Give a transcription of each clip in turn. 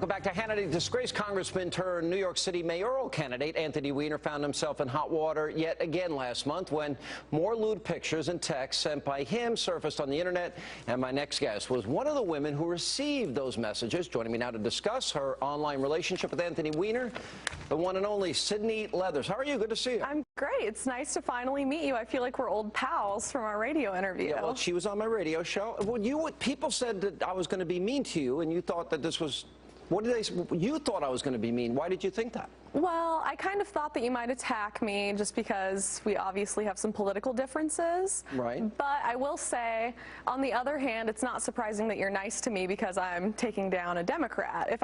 Welcome back to Hannity. Disgraced congressman turned New York City mayoral candidate Anthony Weiner found himself in hot water yet again last month when more lewd pictures and texts sent by him surfaced on the internet. And my next guest was one of the women who received those messages. Joining me now to discuss her online relationship with Anthony Weiner, the one and only Sydney Leathers. How are you? Good to see you. I'm great. It's nice to finally meet you. I feel like we're old pals from our radio interview. Yeah, well, she was on my radio show. Well, people said that I was going to be mean to you, and you thought that this was... What did they say? You thought I was going to be mean. Why did you think that? Well, I kind of thought that you might attack me just because we obviously have some political differences. Right. But I will say, on the other hand, it's not surprising that you're nice to me because I'm taking down a Democrat. If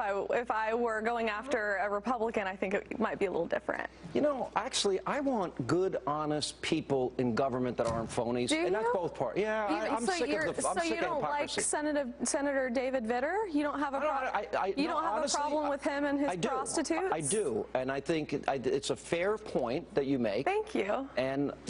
I were going after a Republican, I think it might be a little different. You know, actually, I want good, honest people in government that aren't phonies. Do you? And that's both parts. Yeah, I'm sick of hypocrisy. So you don't like Senator David Vitter? You don't have a problem with him and his prostitutes? I do. And I think it's a fair point that you make. Thank you.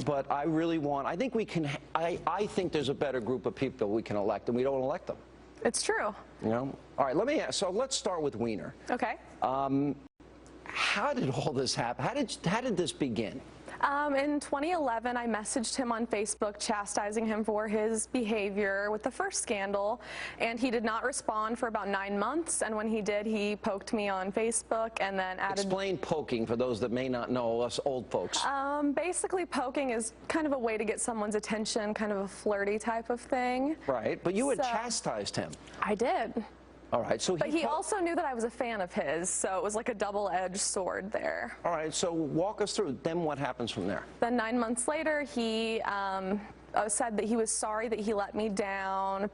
But I really want, I think we can, I think there's a better group of people we can elect, and we don't elect them. It's true. You know? All right, let me ask, so let's start with Weiner. Okay. How did all this happen? How did this begin? In 2011, I messaged him on Facebook chastising him for his behavior with the first scandal, and he did not respond for about 9 months, and when he did, he poked me on Facebook and then added... Explain poking for those that may not know, us old folks. Basically, poking is kind of a way to get someone's attention, kind of a flirty type of thing. Right, but you had chastised him. I did. All right, so he also knew that I was a fan of his, so it was like a double-edged sword there. All right, so walk us through. Then what happens from there? Then 9 months later, he said that he was sorry that he let me down.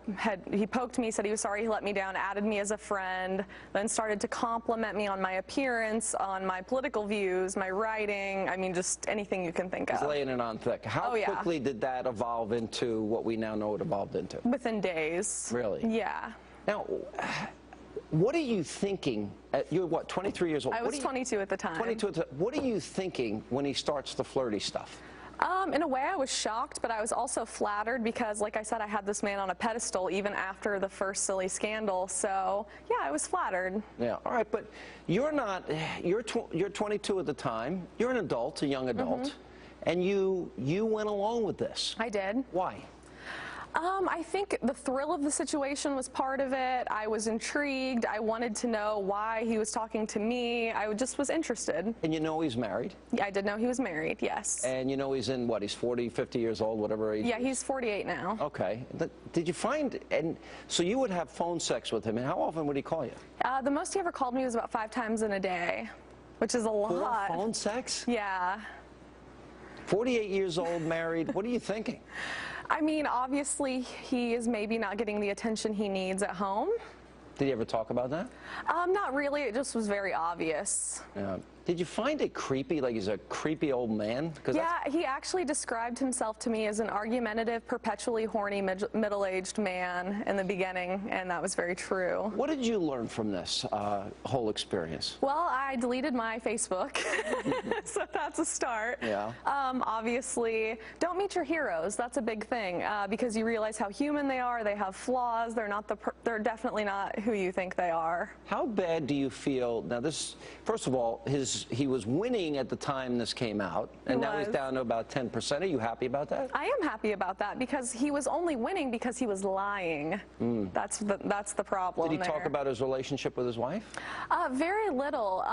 He poked me, said he was sorry he let me down, added me as a friend, then started to compliment me on my appearance, on my political views, my writing. I mean, just anything you can think of. He's laying it on thick. How quickly did that evolve into what we now know it evolved into? Within days. Really? Yeah. Now, what are you thinking? You're what, 23 years old? I was 22 at the time. 22 at the time. What are you thinking when he starts the flirty stuff? In a way, I was shocked, but I was also flattered because, like I said, I had this man on a pedestal even after the first silly scandal. So, yeah, I was flattered. Yeah. All right, but you're not. You're 22 at the time. You're an adult, a young adult, and you went along with this. I did. Why? I think the thrill of the situation was part of it. I was intrigued. I wanted to know why he was talking to me. I just was interested. And you know he's married? Yeah, I did know he was married, yes. And you know he's in, what, he's 40, 50 years old, whatever age? Yeah, he's 48 now. Okay. Did you find, and so you would have phone sex with him, and how often would he call you? The most he ever called me was about 5 times in a day, which is a lot. 4 phone sex? Yeah. 48 years old, married, what are you thinking? I mean, obviously, he is maybe not getting the attention he needs at home. Did you ever talk about that? Not really. It just was very obvious. Yeah. Did you find it creepy, like he's a creepy old man? Yeah, he actually described himself to me as an argumentative, perpetually horny, middle-aged man in the beginning, and that was very true. What did you learn from this whole experience? Well, I deleted my Facebook, so that's a start. Yeah. Obviously, don't meet your heroes. That's a big thing, because you realize how human they are. They have flaws. They're definitely not who you think they are. How bad do you feel? Now, first of all, he was winning at the time this came out, and now he's down to about 10%. Are you happy about that? I am happy about that because he was only winning because he was lying. That's the problem. Did he talk about his relationship with his wife? Very little.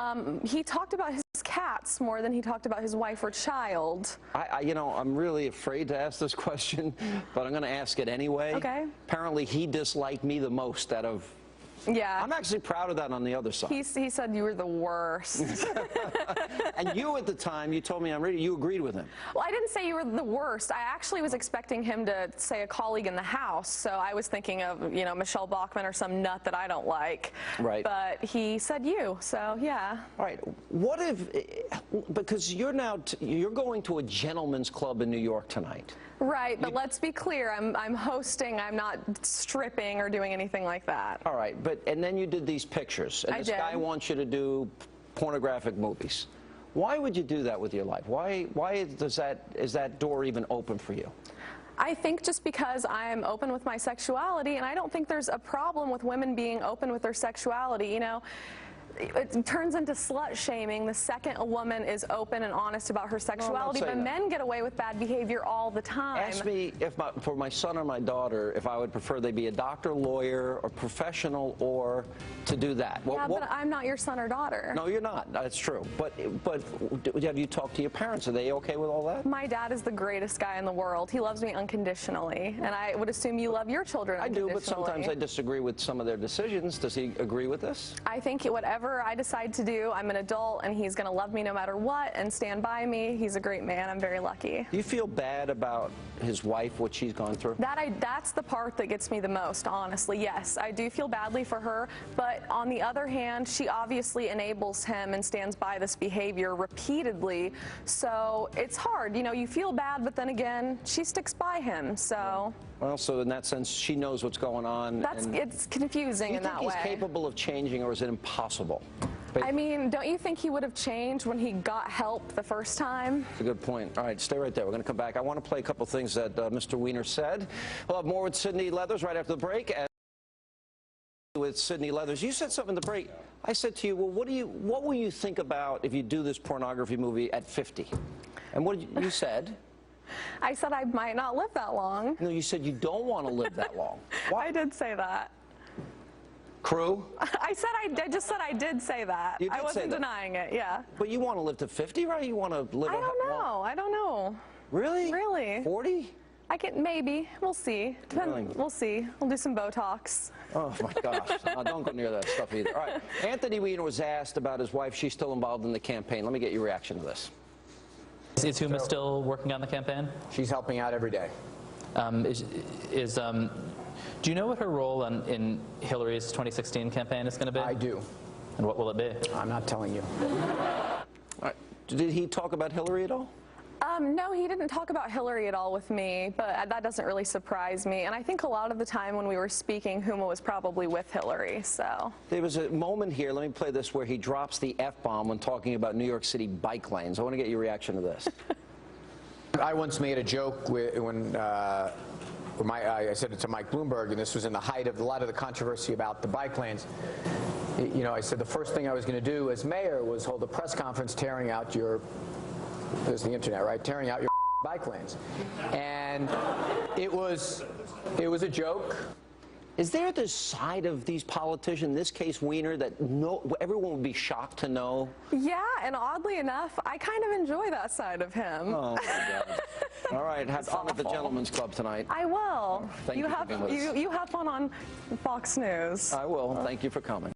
He talked about his cats more than he talked about his wife or child. You know, I'm really afraid to ask this question, but I'm going to ask it anyway. Okay. Apparently, he disliked me the most out of... Yeah. I'm actually proud of that on the other side. He said you were the worst. And you, at the time, you told me you agreed with him. Well, I didn't say you were the worst. I actually was expecting him to say a colleague in the House, so I was thinking of, you know, Michele Bachmann or some nut that I don't like. Right. But he said you, so yeah. All right. What if, because you're going to a gentleman's club in New York tonight. Right, but let's be clear, I'm hosting, I'm not stripping or doing anything like that. All right, and then you did these pictures, and this guy wants you to do pornographic movies. Why would you do that with your life? Why is that door even open for you? I think just because I'm open with my sexuality, and I don't think there's a problem with women being open with their sexuality, you know. It turns into slut shaming the second a woman is open and honest about her sexuality, but men get away with bad behavior all the time. Ask me if for my son or my daughter if I would prefer they be a doctor, lawyer, or professional, or to do that. Yeah, but I'm not your son or daughter. No, you're not. That's true. But have you talked to your parents? Are they okay with all that? My dad is the greatest guy in the world. He loves me unconditionally, and I would assume you love your children unconditionally. I do, but sometimes I disagree with some of their decisions. Does he agree with this? I think whatever I decide to do, I'm an adult, and he's going to love me no matter what and stand by me. He's a great man. I'm very lucky. Do you feel bad about his wife, what she's gone through? That's the part that gets me the most, honestly. Yes, I do feel badly for her, but on the other hand, she obviously enables him and stands by this behavior repeatedly, so it's hard. You know, you feel bad, but then again, she sticks by him, so... Well, so in that sense, she knows what's going on. It's confusing in that way. Do you think he's capable of changing, or is it impossible? I mean, don't you think he would have changed when he got help the first time? That's a good point. All right, stay right there. We're going to come back. I want to play a couple things that Mr. Weiner said. We'll have more with Sydney Leathers right after the break. And with Sydney Leathers, you said something in the break. I said to you, well, what will you think about if you do this pornography movie at 50? And what you said? I said I might not live that long. No, you said you don't want to live that long. Why? I did say that. Crew? I just said I did say that. You did I wasn't say that. Denying it, yeah. But you want to live to 50, right? You want to live I don't know. I don't know. Really? Really. 40? I can, maybe. We'll see. We'll see. We'll do some Botox. Oh, my gosh. Don't go near that stuff either. All right. Anthony Weiner was asked about his wife. She's still involved in the campaign. Let me get your reaction to this. Is Huma still working on the campaign? She's helping out every day. Do you know what her role in Hillary's 2016 campaign is going to be? I do. And what will it be? I'm not telling you. All right. Did he talk about Hillary at all? No, he didn't talk about Hillary at all with me, but that doesn't really surprise me. And I think a lot of the time when we were speaking, Huma was probably with Hillary, so. There was a moment here, let me play this, where he drops the F-bomb when talking about New York City bike lanes. I want to get your reaction to this. I once made a joke when I said it to Mike Bloomberg, and this was in the height of a lot of the controversy about the bike lanes. You know, I said the first thing I was going to do as mayor was hold a press conference tearing out your, there's the internet, right? Tearing out your bike lanes. And it was a joke. Is there this side of these politicians, in this case Weiner, that everyone would be shocked to know? Yeah, and oddly enough, I kind of enjoy that side of him. Oh, my God. All right, have fun at the Gentlemen's Club tonight. I will. Thank you for being with us. You have fun on Fox News. I will. Thank you for coming.